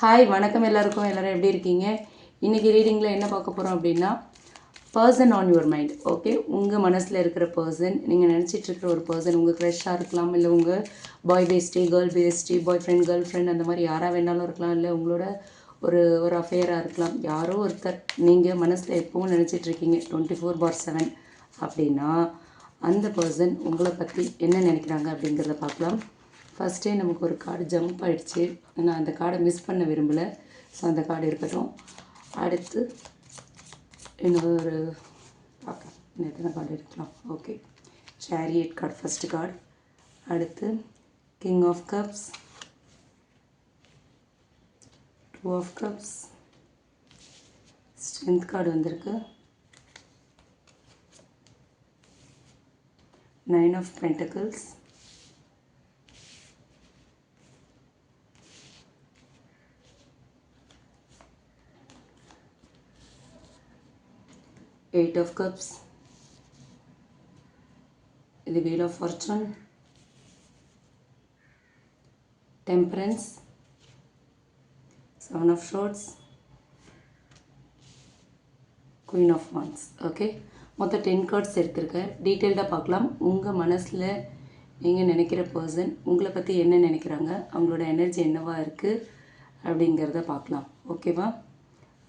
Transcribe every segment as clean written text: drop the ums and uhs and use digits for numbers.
Hi வணக்கம் எல்லாருக்கும். எல்லோரும் எப்படி இருக்கீங்க? இன்றைக்கி ரீடிங்கில் என்ன பார்க்க போகிறோம் அப்படின்னா, person on your mind. Okay, உங்கள் மனசில் இருக்கிற பர்சன், நீங்கள் நினச்சிட்ருக்கிற ஒரு பர்சன் உங்கள் க்ரஷ்ஷாக இருக்கலாம், இல்லை உங்கள் பாய் பேஸ்டி, கேர்ள் பேஸ்டி, பாய் ஃப்ரெண்ட், கேர்ள் ஃப்ரெண்ட், அந்த மாதிரி யாராக வேணாலும் இருக்கலாம், இல்லை உங்களோட ஒரு அஃபேராக இருக்கலாம். யாரோ ஒருத்தர் நீங்கள் மனசில் எப்பவும் நினச்சிட்ருக்கீங்க 24/7 அப்படின்னா, அந்த பர்சன் உங்களை பற்றி என்ன நினைக்கிறாங்க அப்படிங்கிறத பார்க்கலாம். ஃபஸ்ட்டே நமக்கு ஒரு கார்டு ஜம்ப் ஆகிடுச்சு. நான் அந்த கார்டை மிஸ் பண்ண விரும்பலை. ஸோ அந்த கார்டு இருக்கட்டும். அடுத்து இன்னொரு பார்க்கலாம், இன்னும் எத்தனை கார்டு எடுக்கலாம். Okay, chariot card first card. அடுத்து king of cups, 2 of cups, strength card வந்திருக்கு, 9 of pentacles, 8 of cups, the wheel of fortune, temperance, 7 of swords, queen of wands. Okay, மொத்தம் 10 கார்ட்ஸ் எடுத்திருக்கேன். டீட்டெயில்டாக பார்க்கலாம். உங்கள் மனசில் நீங்கள் நினைக்கிற பர்சன் உங்களை பற்றி என்ன நினைக்கிறாங்க, அவங்களோட எனர்ஜி என்னவாக இருக்குது அப்படிங்கிறத பார்க்கலாம். ஓகேவா?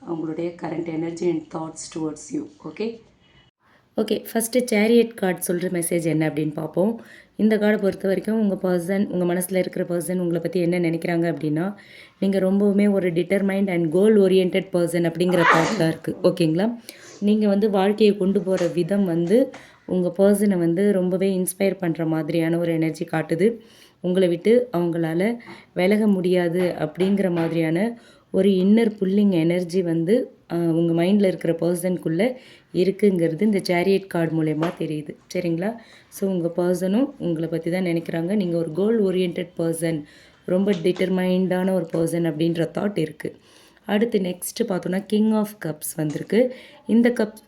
அவங்களுடைய current energy and thoughts towards you. Okay, first chariot card சொல்கிற மெசேஜ் என்ன அப்படின்னு பார்ப்போம். இந்த கார்டை பொறுத்த வரைக்கும் உங்கள் மனசில் இருக்கிற பர்சன் உங்களை பற்றி என்ன நினைக்கிறாங்க அப்படின்னா, நீங்கள் ரொம்பவுமே ஒரு determined and goal oriented person அப்படிங்கிற தாட் தான் இருக்குது. ஓகேங்களா? நீங்கள் வாழ்க்கையை கொண்டு போகிற விதம் உங்கள் பர்சனை ரொம்பவே இன்ஸ்பயர் பண்ணுற மாதிரியான ஒரு எனர்ஜி காட்டுது. உங்களை விட்டு அவங்களால விலக முடியாது அப்படிங்கிற மாதிரியான ஒரு இன்னர் புல்லிங் எனர்ஜி உங்கள் மைண்டில் இருக்கிற பர்சனுக்குள்ளே இருக்குங்கிறது இந்த சேரியட் கார்டு மூலயமா தெரியுது. சரிங்களா? ஸோ உங்கள் பர்சனும் உங்களை பற்றி தான் நினைக்கிறாங்க. நீங்கள் ஒரு கோல் ஓரியன்ட் பர்சன், ரொம்ப டிட்டர்மைண்டான ஒரு பர்சன் அப்படின்ற தாட் இருக்குது. அடுத்து நெக்ஸ்ட்டு பார்த்தோன்னா கிங் ஆஃப் கப்ஸ் வந்திருக்கு.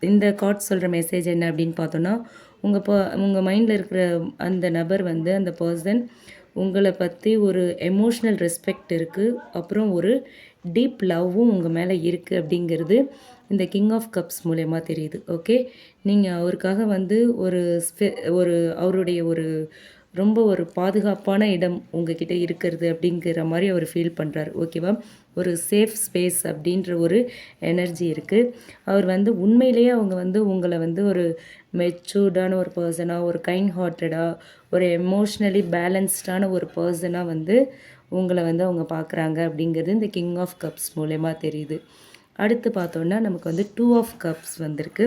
இந்த கார்ட் சொல்கிற மெசேஜ் என்ன அப்படின்னு பார்த்தோன்னா, உங்கள் மைண்டில் இருக்கிற அந்த நபர் அந்த பர்சன் உங்களை பற்றி ஒரு எமோஷ்னல் ரெஸ்பெக்ட் இருக்குது, அப்புறம் ஒரு டீப் லவ்வும் உங்கள் மேலே இருக்குது அப்படிங்கிறது இந்த கிங் ஆஃப் கப்ஸ் மூலயமா தெரியுது. ஓகே, நீங்கள் அவருக்காக ஒரு அவருடைய ரொம்ப ஒரு பாதுகாப்பான இடம் உங்ககிட்ட இருக்கிறது அப்படிங்கிற மாதிரி அவர் ஃபீல் பண்ணுறாரு. ஓகேவா? ஒரு சேஃப் ஸ்பேஸ் அப்படின்ற ஒரு எனர்ஜி இருக்குது. அவர் உண்மையிலேயே அவங்க உங்களை ஒரு மெச்சூர்டான ஒரு பர்சனாக, ஒரு கைண்ட் ஹார்ட்டடாக, ஒரு எமோஷ்னலி பேலன்ஸ்டான ஒரு பர்சனாக உங்களை அவங்க பார்க்குறாங்க அப்படிங்கிறது இந்த கிங் ஆஃப் கப்ஸ் மூலயமா தெரியுது. அடுத்து பார்த்தோன்னா நமக்கு 2 ஆஃப் கப்ஸ் வந்திருக்கு.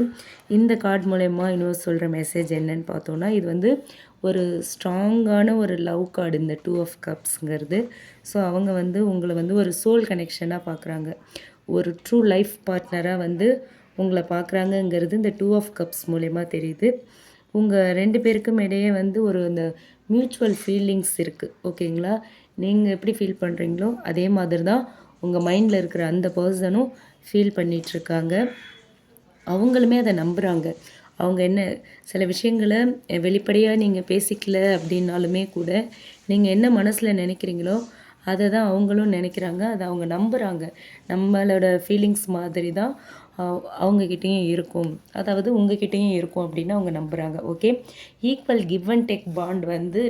இந்த கார்டு மூலயமா இன்னும் சொல்கிற மெசேஜ் என்னன்னு பார்த்தோன்னா, இது ஒரு ஸ்ட்ராங்கான ஒரு லவ் கார்டு இந்த 2 ஆஃப் கப்ஸுங்கிறது. ஸோ அவங்க உங்களை ஒரு சோல் கனெக்ஷனாக பார்க்குறாங்க, ஒரு ட்ரூ லைஃப் பார்ட்னராக உங்களை பார்க்குறாங்கங்கிறது இந்த 2 ஆஃப் கப்ஸ் மூலயமா தெரியுது. உங்கள் 2 பேருக்கும் இடையே ஒரு இந்த மியூச்சுவல் ஃபீலிங்ஸ் இருக்குது. ஓகேங்களா? நீங்கள் எப்படி ஃபீல் பண்ணுறீங்களோ அதே மாதிரி தான் உங்கள் மைண்டில் இருக்கிற அந்த பர்சனும் ஃபீல் பண்ணிகிட்ருக்காங்க. அவங்களுமே அதை நம்புகிறாங்க. அவங்க சில விஷயங்களை வெளிப்படையாக நீங்கள் பேசிக்கல அப்படின்னாலுமே கூட, நீங்கள் என்ன மனசில் நினைக்கிறீங்களோ அதை தான் அவங்களும் நினைக்கிறாங்க, அதை அவங்க நம்புகிறாங்க. நம்மளோட ஃபீலிங்ஸ் மாதிரி தான் அவங்கக்கிட்டேயும் இருக்கும், அதாவது உங்ககிட்டேயும் இருக்கும் அப்படின்னு அவங்க நம்புகிறாங்க. Okay, equal give and take bond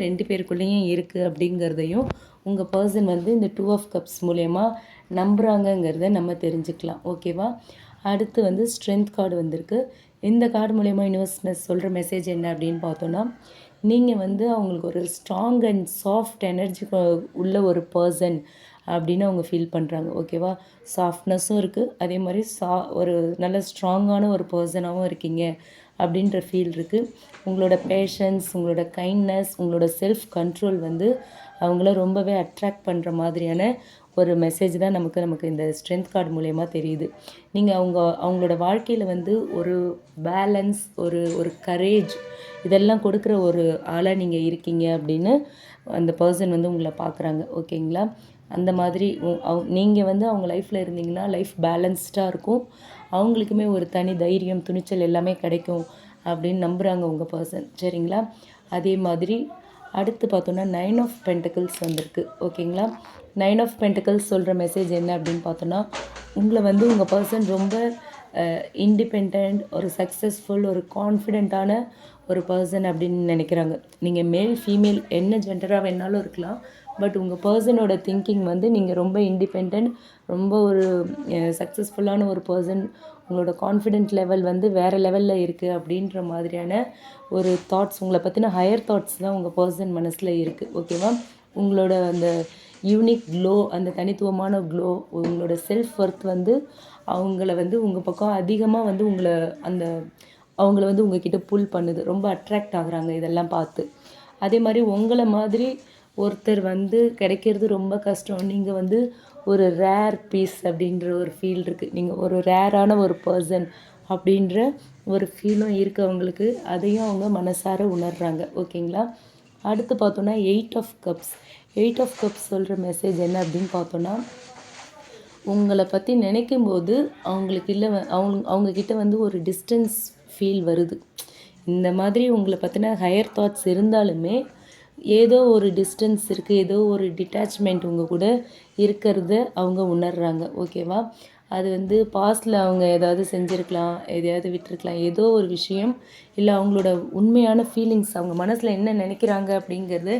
2 பேருக்குள்ளேயும் இருக்குது அப்படிங்கிறதையும் உங்கள் பர்சன் இந்த 2 ஆஃப் கப்ஸ் மூலயமா நம்புகிறாங்கங்கிறத நம்ம தெரிஞ்சுக்கலாம். ஓகேவா? அடுத்து ஸ்ட்ரென்த் கார்டு வந்திருக்கு. இந்த கார்டு மூலயமா யூனிவர்ஸ் சொல்கிற மெசேஜ் என்ன அப்படின்னு பார்த்தோன்னா, நீங்கள் அவங்களுக்கு ஒரு ஸ்ட்ராங் அண்ட் சாஃப்ட் எனர்ஜி உள்ள ஒரு பர்சன் அப்படின்னு அவங்க ஃபீல் பண்ணுறாங்க. ஓகேவா? சாஃப்ட்னஸும் இருக்குது, அதே மாதிரி ஒரு நல்ல ஸ்ட்ராங்கான ஒரு பர்சனாகவும் இருக்கீங்க அப்படின்ற ஃபீல் இருக்குது. உங்களோட பேஷன்ஸ், உங்களோட கைண்ட்னஸ், உங்களோட செல்ஃப் கண்ட்ரோல் அவங்கள ரொம்பவே அட்ராக்ட் பண்ணுற மாதிரியான ஒரு மெசேஜ் தான் நமக்கு இந்த ஸ்ட்ரென்த் கார்டு மூலயமா தெரியுது. நீங்கள் அவங்களோட வாழ்க்கையில் ஒரு பேலன்ஸ், ஒரு கரேஜ், இதெல்லாம் கொடுக்குற ஒரு ஆளாக நீங்கள் இருக்கீங்க அப்படின்னு அந்த பர்சன் உங்களை பார்க்குறாங்க. ஓகேங்களா? அந்த மாதிரி நீங்கள் அவங்க லைஃப்பில் இருந்தீங்கன்னா லைஃப் பேலன்ஸ்டாக இருக்கும், அவங்களுக்குமே ஒரு தனி தைரியம், துணிச்சல் எல்லாமே கிடைக்கும் அப்படின்னு நம்புகிறாங்க உங்கள் பர்சன். சரிங்களா? அதே மாதிரி அடுத்து பார்த்தோன்னா 9 ஆஃப் பென்டக்கிள்ஸ் வந்திருக்கு. ஓகேங்களா? 9 ஆஃப் பென்டக்கிள்ஸ் சொல்கிற மெசேஜ் என்ன அப்படின்னு பார்த்தோன்னா, உங்களை வந்து உங்கள் பர்சன் ரொம்ப இண்டிபெண்ட், ஒரு சக்ஸஸ்ஃபுல், ஒரு கான்ஃபிடெண்ட்டான ஒரு பர்சன் அப்படின்னு நினைக்கிறாங்க. நீங்கள் மேல் ஃபீமேல் என்ன ஜெண்டராக வேணாலும் இருக்கலாம். பட் உங்கள் பர்சனோட திங்கிங் வந்து நீங்கள் ரொம்ப இண்டிபெண்ட், ரொம்ப ஒரு சக்ஸஸ்ஃபுல்லான ஒரு பர்சன், உங்களோட கான்ஃபிடென்ட் லெவல் வந்து வேறு லெவலில் இருக்குது அப்படின்ற மாதிரியான ஒரு தாட்ஸ், உங்களை பற்றின ஹையர் தாட்ஸ் தான் உங்கள் பர்சன் மனசில் இருக்குது. ஓகேவா? உங்களோட அந்த யூனிக் க்ளோ, அந்த தனித்துவமான க்ளோ, உங்களோட செல்ஃப் ஒர்த் வந்து அவங்கள வந்து உங்கள் பக்கம் அதிகமாக வந்து அவங்கள வந்து உங்ககிட்ட புல் பண்ணுது. ரொம்ப அட்ராக்ட் ஆகுறாங்க இதெல்லாம் பார்த்து. அதே மாதிரி உங்களை மாதிரி ஒருத்தர் வந்து கிடைக்கிறது ரொம்ப கஷ்டம். நீங்கள் வந்து ஒரு ரேர் பீஸ் அப்படின்ற ஒரு ஃபீல் இருக்குது. நீங்கள் ஒரு ரேரான ஒரு பர்சன் அப்படின்ற ஒரு ஃபீலும் இருக்குது அவங்களுக்கு. அதையும் அவங்க மனசார உணர்கிறாங்க. ஓகேங்களா? அடுத்து பார்த்தோன்னா 8 ஆஃப் கப்ஸ். 8 ஆஃப் கப்ஸ் சொல்கிற மெசேஜ் என்ன அப்படின்னு பார்த்தோன்னா, உங்களை பற்றி நினைக்கும்போது அவங்களுக்கு அவங்கக்கிட்ட வந்து ஒரு டிஸ்டன்ஸ் ஃபீல் வருது. இந்த மாதிரி உங்களை பற்றின ஹையர் தாட்ஸ் இருந்தாலுமே ஏதோ ஒரு டிஸ்டன்ஸ் இருக்குது, ஏதோ ஒரு டிட்டாச்மெண்ட் உங்கள் கூட இருக்கிறத அவங்க உணர்கிறாங்க. ஓகேவா? அது வந்து பாஸ்டில் அவங்க ஏதாவது செஞ்சுருக்கலாம், எதையாவது விட்டுருக்கலாம், ஏதோ ஒரு விஷயம், இல்லை அவங்களோட உண்மையான ஃபீலிங்ஸ், அவங்க மனசில் என்ன நினைக்கிறாங்க அப்படிங்கிறத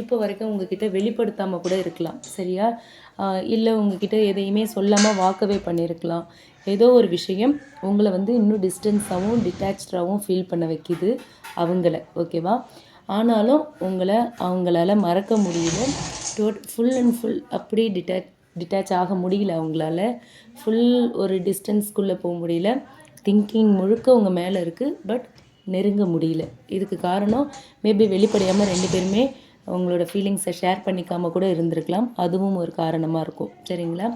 இப்போ வரைக்கும் உங்ககிட்ட வெளிப்படுத்தாமல் கூட இருக்கலாம். சரியா? இல்லை உங்ககிட்ட எதையுமே சொல்லாமல் வாக்கவே பண்ணியிருக்கலாம். ஏதோ ஒரு விஷயம் உங்களை வந்து இன்னும் டிஸ்டன்ஸாகவும் டிட்டாச்சாகவும் ஃபீல் பண்ண வைக்கிது அவங்கள. ஓகேவா? ஆனாலும் அவங்களால மறக்க முடியல. ஃபுல் அண்ட் ஃபுல் அப்படி டிட்டாச் ஆக முடியல அவங்களால. ஃபுல் ஒரு டிஸ்டன்ஸ்குள்ளே போக முடியல. திங்கிங் முழுக்க உங்கள் மேலே இருக்குது. பட் நெருங்க முடியல. இதுக்கு காரணம் மேபி வெளிப்படையாமல் 2 பேருமே அவங்களோட ஃபீலிங்ஸை ஷேர் பண்ணிக்காமல் கூட இருந்திருக்கலாம். அதுவும் ஒரு காரணமாக இருக்கும். சரிங்களா?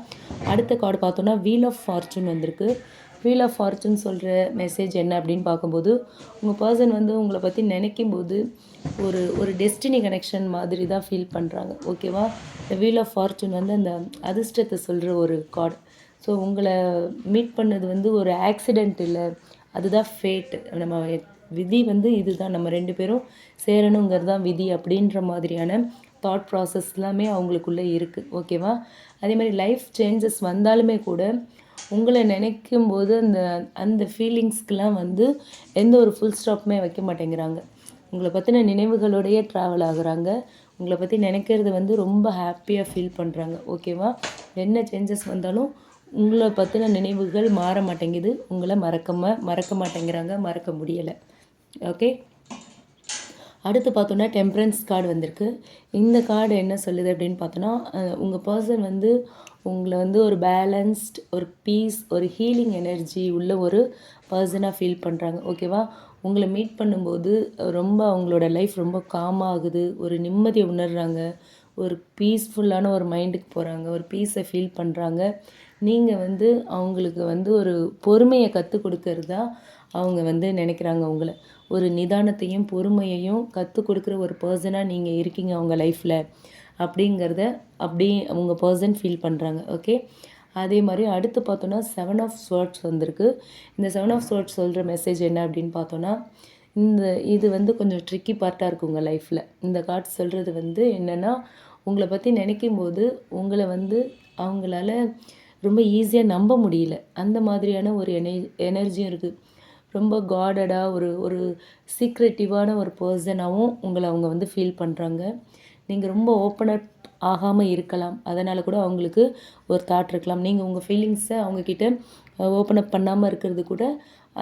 அடுத்த கார்டு பார்த்தோன்னா வீல் ஆஃப் ஃபார்ச்சூன் வந்திருக்கு. வீல் ஆஃப் ஃபார்ச்சூன் சொல்கிற மெசேஜ் என்ன அப்படின்னு பார்க்கும்போது, உங்கள் பர்சன் வந்து உங்களை பற்றி நினைக்கும்போது ஒரு டெஸ்டினி கனெக்ஷன் மாதிரி தான் ஃபீல் பண்ணுறாங்க. ஓகேவா? இந்த வீல் ஆஃப் ஃபார்ச்சூன் வந்து அந்த அதிர்ஷ்டத்தை சொல்கிற ஒரு கார்டு. ஸோ உங்களை மீட் பண்ணது வந்து ஒரு ஆக்சிடெண்ட் இல்லை, அதுதான் ஃபேட். நம்ம விதி வந்து இதுதான், நம்ம 2 பேரும் சேரணுங்கிறது தான் விதி அப்படின்ற மாதிரியான தாட் ப்ராசஸ் எல்லாமே அவங்களுக்குள்ளே இருக்குது. ஓகேவா? அதே மாதிரி லைஃப் சேஞ்சஸ் வந்தாலுமே கூட உங்களை நினைக்கும்போது அந்த ஃபீலிங்ஸ்க்கெலாம் வந்து எந்த ஒரு ஃபுல் ஸ்டாப்புமே வைக்க மாட்டேங்கிறாங்க. உங்களை பற்றின நினைவுகளோடையே ட்ராவல் ஆகுறாங்க. உங்களை பற்றி நினைக்கிறது வந்து ரொம்ப ஹாப்பியாக ஃபீல் பண்ணுறாங்க. ஓகேவா? என்ன சேஞ்சஸ் வந்தாலும் உங்களை பற்றின நினைவுகள் மாற மாட்டேங்குது. உங்களை மறக்க மாட்டேங்கிறாங்க, மறக்க முடியலை. ஓகே? அடுத்து பார்த்தோன்னா டெம்பரன்ஸ் கார்டு வந்திருக்கு. இந்த கார்டு என்ன சொல்லுது அப்படின்னு பார்த்தோன்னா, உங்கள் பர்சன் வந்து உங்களை வந்து ஒரு பேலன்ஸ்ட், ஒரு பீஸ், ஒரு ஹீலிங் எனர்ஜி உள்ள ஒரு பர்சனாக ஃபீல் பண்ணுறாங்க. ஓகேவா? உங்களை மீட் பண்ணும்போது ரொம்ப அவங்களோட லைஃப் ரொம்ப காமாகுது, ஒரு நிம்மதியை உணர்கிறாங்க, ஒரு பீஸ்ஃபுல்லான ஒரு மைண்டுக்கு போகிறாங்க, ஒரு பீஸை ஃபீல் பண்ணுறாங்க. நீங்கள் வந்து அவங்களுக்கு வந்து ஒரு பொறுமையை கற்றுக் கொடுக்கறதா அவங்க வந்து நினைக்கிறாங்க. உங்களை ஒரு நிதானத்தையும் பொறுமையையும் கற்றுக் கொடுக்குற ஒரு பர்சனாக நீங்கள் இருக்கீங்க அவங்க லைஃப்பில் அப்படிங்கிறத உங்கள் பர்சன் ஃபீல் பண்ணுறாங்க. ஓகே? அதே மாதிரி அடுத்து பார்த்தோன்னா 7 ஆஃப் ஸ்வார்ட்ஸ் வந்திருக்கு. இந்த 7 ஆஃப் ஸ்வார்ட்ஸ் சொல்கிற மெசேஜ் என்ன அப்படின்னு பார்த்தோன்னா, இது வந்து கொஞ்சம் ட்ரிக்கி பார்ட்டாக இருக்குது உங்கள் லைஃப்பில். இந்த கார்ட்ஸ் சொல்கிறது வந்து என்னென்னா, உங்களை பற்றி நினைக்கும்போது உங்களை வந்து அவங்களால ரொம்ப ஈஸியாக நம்ப முடியல. அந்த மாதிரியான ஒரு எனர்ஜியும் இருக்குது. ரொம்ப காடடாக ஒரு சீக்ரெட்டிவான ஒரு பர்சனாகவும் உங்களை அவங்க வந்து ஃபீல் பண்ணுறாங்க. நீங்கள் ரொம்ப ஓப்பன் அப் ஆகாமல் இருக்கலாம். அதனால் கூட அவங்களுக்கு ஒரு தாட் இருக்கலாம். நீங்கள் உங்கள் ஃபீலிங்ஸை அவங்கக்கிட்ட ஓப்பன் அப் பண்ணாமல் இருக்கிறது கூட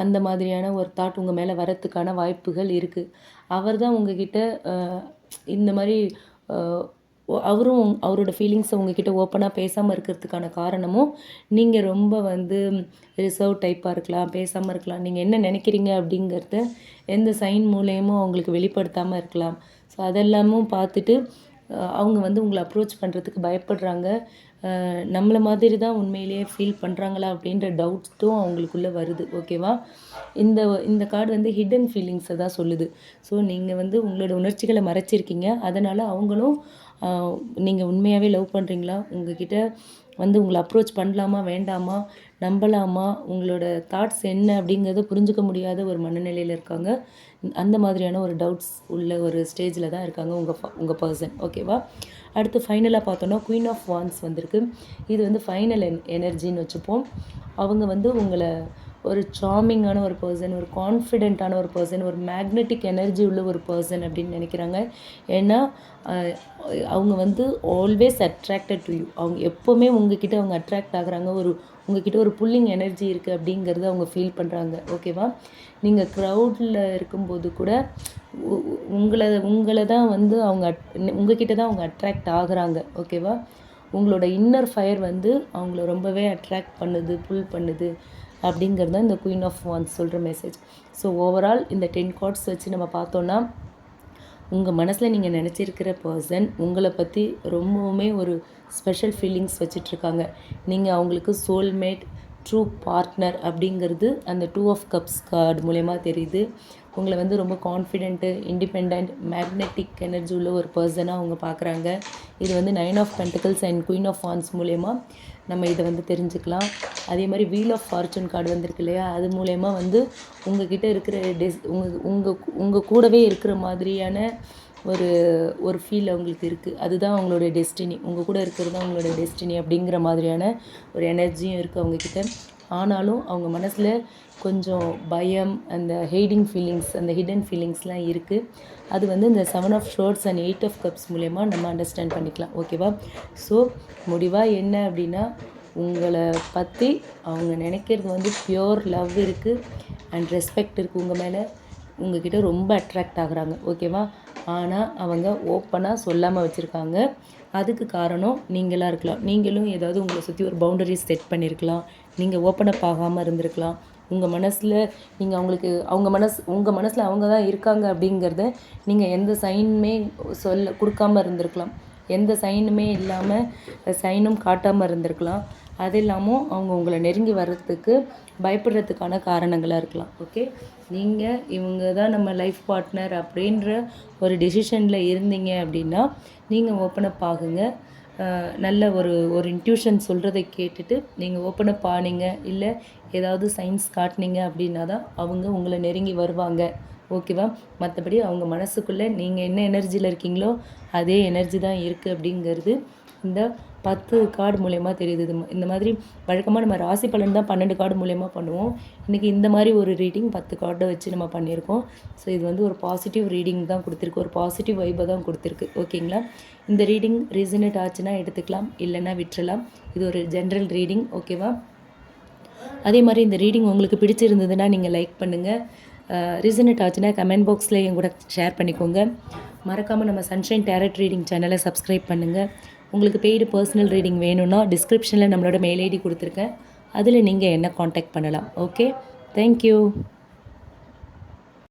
அந்த மாதிரியான ஒரு தாட் உங்கள் மேலே வரத்துக்கான வாய்ப்புகள் இருக்குது. அவர் தான் உங்ககிட்ட இந்த மாதிரி அவரும் அவரோட ஃபீலிங்ஸை உங்ககிட்ட ஓப்பனாக பேசாமல் இருக்கிறதுக்கான காரணமும் நீங்கள் ரொம்ப வந்து ரிசர்வ் டைப்பாக இருக்கலாம், பேசாமல் இருக்கலாம். நீங்கள் என்ன நினைக்கிறீங்க அப்படிங்கிறத எந்த சைன் மூலயமும் அவங்களுக்கு வெளிப்படுத்தாமல் இருக்கலாம். ஸோ அதெல்லாமும் பார்த்துட்டு அவங்க வந்து உங்களை அப்ரோச் பண்ணுறதுக்கு பயப்படுறாங்க. நம்மளை மாதிரி தான் உண்மையிலேயே ஃபீல் பண்ணுறாங்களா அப்படின்ற டவுட்ஸும் அவங்களுக்குள்ளே வருது. ஓகேவா? இந்த கார்டு வந்து ஹிடன் ஃபீலிங்ஸை தான் சொல்லுது. ஸோ நீங்கள் வந்து உங்களோட உணர்ச்சிகளை மறைச்சிருக்கீங்க. அதனால் அவங்களும் நீங்கள் உண்மையாகவே லவ் பண்ணுறீங்களா, உங்ககிட்ட வந்து உங்களை அப்ரோச் பண்ணலாமா வேண்டாமா, நம்பலாமா, உங்களோட தாட்ஸ் என்ன அப்படிங்கிறத புரிஞ்சுக்க முடியாத ஒரு மனநிலையில் இருக்காங்க. அந்த மாதிரியான ஒரு டவுட்ஸ் உள்ள ஒரு ஸ்டேஜில் தான் இருக்காங்க உங்கள் பர்சன். ஓகேவா? அடுத்து ஃபைனலாக பார்த்தோன்னா குயின் ஆஃப் வான்ஸ் வந்திருக்கு. இது வந்து ஃபைனல் எனர்ஜின்னு வச்சுப்போம். அவங்க வந்து உங்களை ஒரு சார்மிங்கான ஒரு பர்சன், ஒரு கான்ஃபிடென்ட்டான ஒரு பர்சன், ஒரு மேக்னெட்டிக் எனர்ஜி உள்ள ஒரு பர்சன் அப்படின்னு நினைக்கிறாங்க. ஏன்னா அவங்க வந்து ஆல்வேஸ் அட்ராக்டட் டு யூ. அவங்க எப்போவுமே உங்ககிட்ட அவங்க அட்ராக்ட் ஆகுறாங்க. உங்ககிட்ட ஒரு புல்லிங் எனர்ஜி இருக்குது அப்படிங்கிறத அவங்க ஃபீல் பண்ணுறாங்க. ஓகேவா? நீங்கள் க்ரௌடில் இருக்கும்போது கூட உங்களை தான் வந்து அவங்க உங்ககிட்ட தான் அவங்க அட்ராக்ட் ஆகுறாங்க. ஓகேவா? உங்களோட இன்னர் ஃபயர் வந்து அவங்கள ரொம்பவே அட்ராக்ட் பண்ணுது, புல் பண்ணுது அப்படிங்கிறது தான் இந்த குயின் ஆஃப் வான்ஸ் சொல்கிற மெசேஜ். ஸோ ஓவரால் இந்த 10 கார்ட்ஸ் வச்சு நம்ம பார்த்தோன்னா, உங்கள் மனசில் நீங்கள் நினச்சிருக்கிற பர்சன் உங்களை பற்றி ரொம்பவுமே ஒரு ஸ்பெஷல் ஃபீலிங்ஸ் வச்சிட்ருக்காங்க. நீங்கள் அவங்களுக்கு சோல்மேட், ட்ரூ பார்ட்னர் அப்படிங்கிறது அந்த 2 ஆஃப் கப்ஸ் கார்டு மூலயமா தெரியுது. உங்களை வந்து ரொம்ப கான்ஃபிடென்ட்டு, இண்டிபெண்ட், மேக்னெட்டிக் எனர்ஜி உள்ள ஒரு பர்சனாக அவங்க பார்க்குறாங்க. இது வந்து 9 of pentacles and queen of wands மூலயமா நம்ம இதை வந்து தெரிஞ்சுக்கலாம். அதே மாதிரி வீல் ஆஃப் ஃபார்ச்சூன் கார்டு வந்திருக்கு இல்லையா, அது மூலயமா வந்து உங்ககிட்ட இருக்கிற உங்கள் கூடவே இருக்கிற மாதிரியான ஒரு ஃபீல் அவங்களுக்கு இருக்குது. அதுதான் அவங்களோட டெஸ்டினி. உங்கள் கூட இருக்கிறது தான் அவங்களோட டெஸ்டினி அப்படிங்கிற மாதிரியான ஒரு எனர்ஜியும் இருக்குது அவங்கக்கிட்ட. ஆனாலும் அவங்க மனசில் கொஞ்சம் பயம், அந்த ஹெய்டிங் ஃபீலிங்ஸ், அந்த ஹிடன் ஃபீலிங்ஸ்லாம் இருக்குது. அது வந்து இந்த 7 of swords and 8 of cups மூலயமா நம்ம அண்டர்ஸ்டாண்ட் பண்ணிக்கலாம். ஓகேவா? ஸோ முடிவாக என்ன அப்படின்னா, உங்களை பற்றி அவங்க நினைக்கிறது வந்து பியோர் லவ் இருக்குது அண்ட் ரெஸ்பெக்ட் இருக்குது. உங்கள் மேலே உங்ககிட்ட ரொம்ப அட்ராக்ட் ஆகுறாங்க. ஓகேவா? ஆனால் அவங்க ஓப்பனாக சொல்லாமல் வச்சுருக்காங்க. அதுக்கு காரணம் நீங்களாக இருக்கலாம். நீங்களும் ஏதாவது உங்களை சுற்றி ஒரு பவுண்டரிஸ் செட் பண்ணியிருக்கலாம். நீங்கள் ஓப்பன் அப் ஆகாமல் இருந்திருக்கலாம். உங்கள் மனசில் நீங்கள் உங்கள் மனசில் அவங்க தான் இருக்காங்க அப்படிங்கிறத நீங்கள் எந்த சைனுமே கொடுக்காமல் இருந்திருக்கலாம். எந்த சைனுமே இல்லாமல் சைனும் காட்டாமல் இருந்திருக்கலாம். அது இல்லாமல் அவங்க உங்களை நெருங்கி வர்றதுக்கு பயப்படுறதுக்கான காரணங்களாக இருக்கலாம். ஓகே, நீங்கள் இவங்க தான் நம்ம லைஃப் பார்ட்னர் அப்படின்ற ஒரு டெசிஷனில் இருந்தீங்க அப்படின்னா நீங்கள் ஓப்பன் அப் ஆகுங்க. நல்ல ஒரு இன்ட்யூஷன் சொல்கிறத கேட்டுட்டு நீங்கள் ஓப்பன் அப் ஆனீங்க, இல்லை ஏதாவது சைன்ஸ் காட்டினீங்க அப்படின்னா தான் அவங்க உங்களை நெருங்கி வருவாங்க. ஓகேவா? மற்றபடி அவங்க மனசுக்குள்ளே நீங்கள் என்ன எனர்ஜியில் இருக்கீங்களோ அதே எனர்ஜி தான் இருக்குது அப்படிங்கிறது இந்த 10 கார்டு மூலயமா தெரியுது. இந்த மாதிரி வழக்கமாக நம்ம ராசி பலன் தான் 12 கார்டு மூலயமா பண்ணுவோம். இன்றைக்கி இந்த மாதிரி ஒரு ரீடிங் 10 கார்டை வச்சு நம்ம பண்ணியிருக்கோம். ஸோ இது வந்து ஒரு பாசிட்டிவ் ரீடிங் தான் கொடுத்துருக்கு, ஒரு பாசிட்டிவ் வைப்பை தான் கொடுத்துருக்கு. ஓகேங்களா? இந்த ரீடிங் ரீசனேட் ஆச்சுன்னா எடுத்துக்கலாம், இல்லைன்னா விட்டுறலாம். இது ஒரு ஜென்ரல் ரீடிங். ஓகேவா? அதே மாதிரி இந்த ரீடிங் உங்களுக்கு பிடிச்சிருந்ததுன்னா நீங்கள் லைக் பண்ணுங்கள். ரீசனேட் ஆச்சுன்னா கமெண்ட் பாக்ஸில் என் கூட ஷேர் பண்ணிக்கோங்க. மறக்காமல் நம்ம சன்ஷைன் டேரட் ரீடிங் சேனலை சப்ஸ்கிரைப் பண்ணுங்கள். உங்களுக்கு பெய்டு பர்சனல் ரீடிங் வேணும்னா டிஸ்கிரிப்ஷனில் நம்மளோட மெயில் ஐடி கொடுத்துருக்கேன். அதில் நீங்கள் என்ன காண்டாக்ட் பண்ணலாம். Okay, thank you.